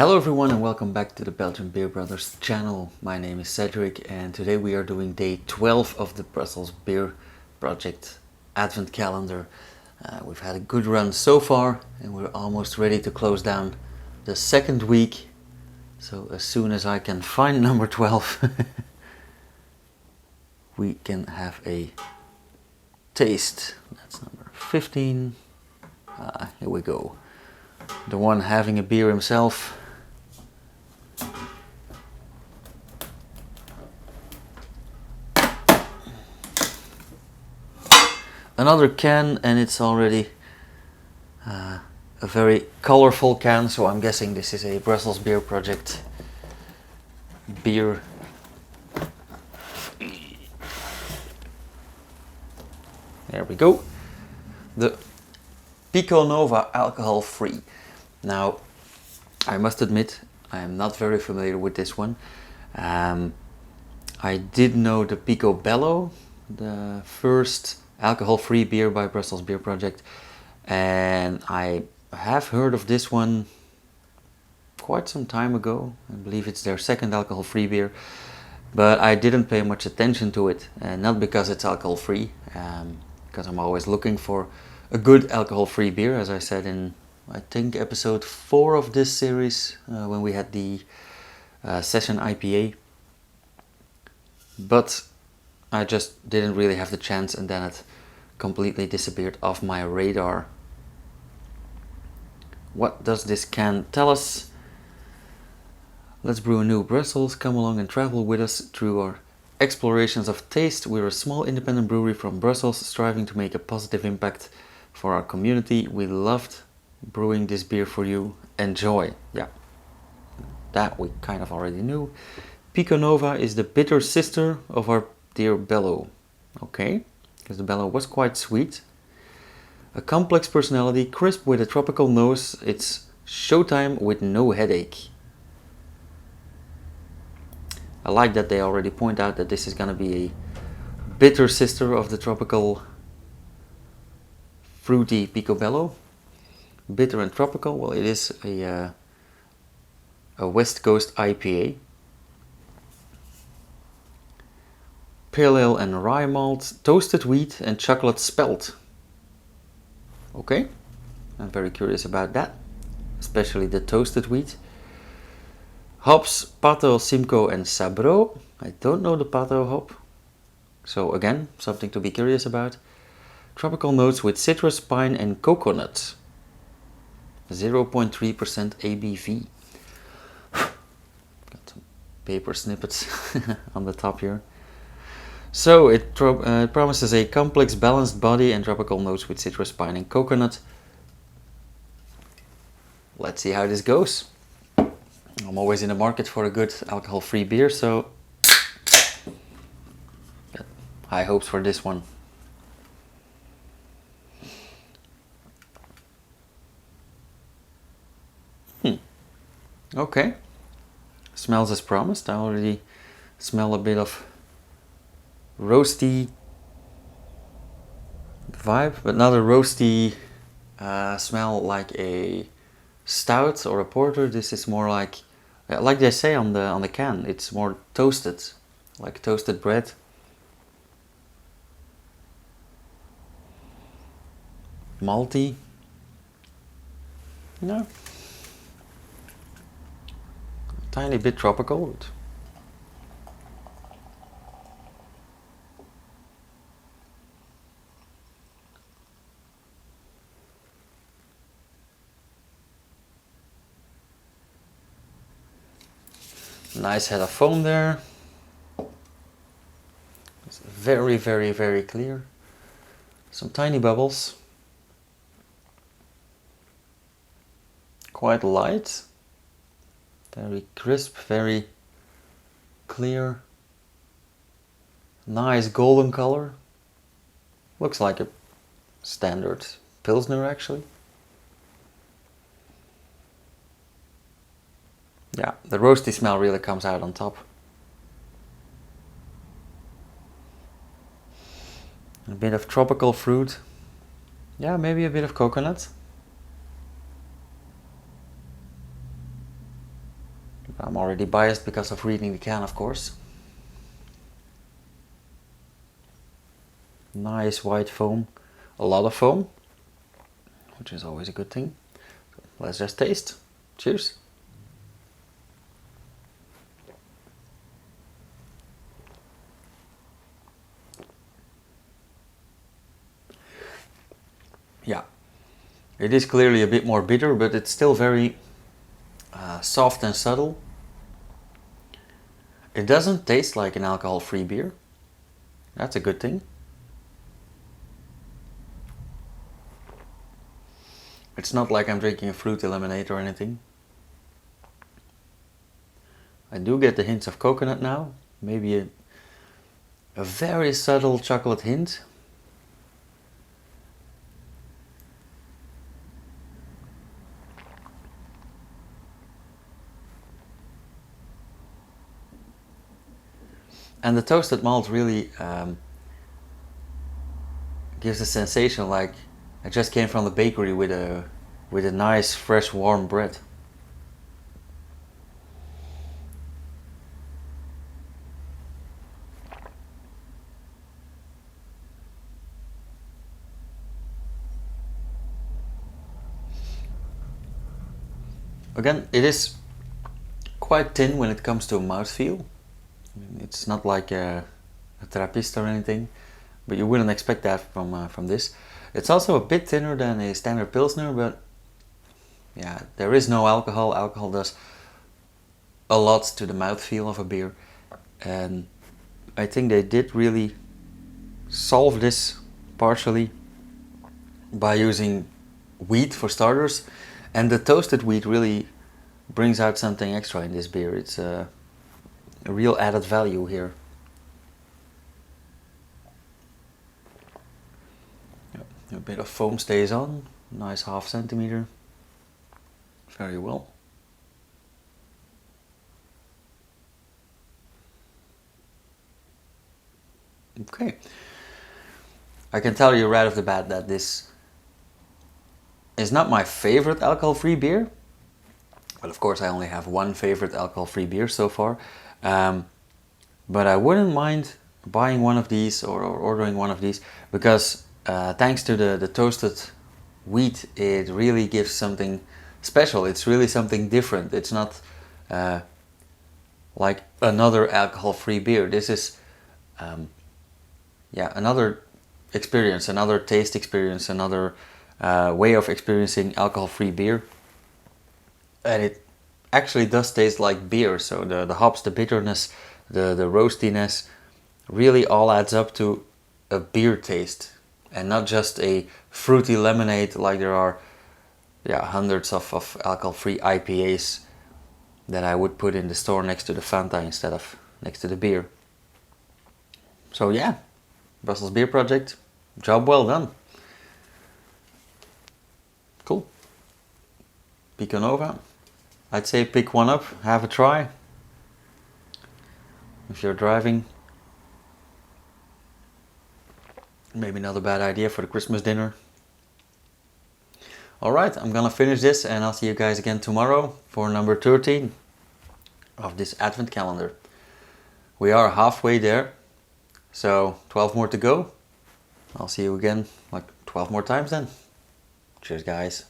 Hello everyone and welcome back to the Belgian Beer Brothers channel. My name is Cedric and today we are doing day 12 of the Brussels Beer Project Advent Calendar. We've had a good run so far and we're almost ready to close down the second week. So as soon as I can find number 12 we can have a taste. That's number 15. Here we go. The one having a beer himself. Another can, and it's already a very colorful can, so I'm guessing this is a Brussels Beer Project beer. There we go. The Pico Nova alcohol free. Now, I must admit, I am not very familiar with this one. I did know the Pico Bello, the first alcohol-free beer by Brussels Beer Project, and I have heard of this one quite some time ago. I believe it's their second alcohol-free beer, but I didn't pay much attention to it, and not because it's alcohol-free, because I'm always looking for a good alcohol-free beer, as I said in, I think, episode 4 of this series, when we had the session IPA. But I just didn't really have the chance, and then it completely disappeared off my radar. What does this can tell us? Let's brew a new Brussels. Come along and travel with us through our explorations of taste. We're a small independent brewery from Brussels, striving to make a positive impact for our community. We loved brewing this beer for you. Enjoy. Yeah, that we kind of already knew. Pico Nova is the bitter sister of our dear Bello. Okay, because the Bello was quite sweet. A complex personality, crisp with a tropical nose. It's showtime with no headache. I like that they already point out that this is going to be a bitter sister of the tropical fruity Pico Bello. Bitter and tropical. Well, it is a West Coast IPA. Pale ale and rye malt, toasted wheat and chocolate spelt. Okay, I'm very curious about that, especially the toasted wheat. Hops, Pato, Simcoe and Sabro. I don't know the Pato hop, so again, something to be curious about. Tropical notes with citrus, pine and coconut. 0.3% ABV. Got some paper snippets on the top here. So it promises a complex, balanced body and tropical notes with citrus, pine and coconut. Let's see how this goes. I'm always in the market for a good alcohol-free beer, so high hopes for this one. Okay, smells as promised. I already smell a bit of roasty vibe, but not a roasty smell like a stout or a porter. This is more like they say on the can, it's more toasted, like toasted bread. Malty. No. A tiny bit tropical. But nice head of foam there. It's very, very, very clear. Some tiny bubbles. Quite light. Very crisp, very clear. Nice golden color. Looks like a standard Pilsner actually. Yeah, the roasty smell really comes out on top. A bit of tropical fruit. Yeah, maybe a bit of coconut. I'm already biased because of reading the can, of course. Nice white foam, a lot of foam, which is always a good thing. Let's just taste. Cheers. Yeah, it is clearly a bit more bitter, but it's still very soft and subtle. It doesn't taste like an alcohol-free beer. That's a good thing. It's not like I'm drinking a fruity lemonade or anything. I do get the hints of coconut now, maybe a very subtle chocolate hint. And the toasted malt really gives a sensation like I just came from the bakery with a nice fresh warm bread. Again, it is quite thin when it comes to mouthfeel. It's not like a Trappist or anything, but you wouldn't expect that from this. It's also a bit thinner than a standard Pilsner, but yeah, there is no alcohol. Alcohol does a lot to the mouthfeel of a beer, and I think they did really solve this partially by using wheat for starters, and the toasted wheat really brings out something extra in this beer. It's a real added value here. A bit of foam stays on, nice ½ centimeter, very well. Okay, I can tell you right off the bat that this is not my favorite alcohol-free beer. But of course I only have one favorite alcohol-free beer so far. But I wouldn't mind buying one of these or ordering one of these because thanks to the toasted wheat, it really gives something special. It's really something different. It's not like another alcohol-free beer. This is another experience, another taste experience, another way of experiencing alcohol-free beer. And it actually does taste like beer. So the hops, the bitterness, the roastiness really all adds up to a beer taste and not just a fruity lemonade like there are hundreds of alcohol-free IPAs that I would put in the store next to the Fanta instead of next to the beer. So yeah, Brussels Beer Project, job well done. Cool. Pico Nova. I'd say pick one up, have a try. If you're driving, maybe not a bad idea for the Christmas dinner. Alright, I'm gonna finish this and I'll see you guys again tomorrow for number 13 of this Advent calendar. We are halfway there, so 12 more to go. I'll see you again like 12 more times then. Cheers guys.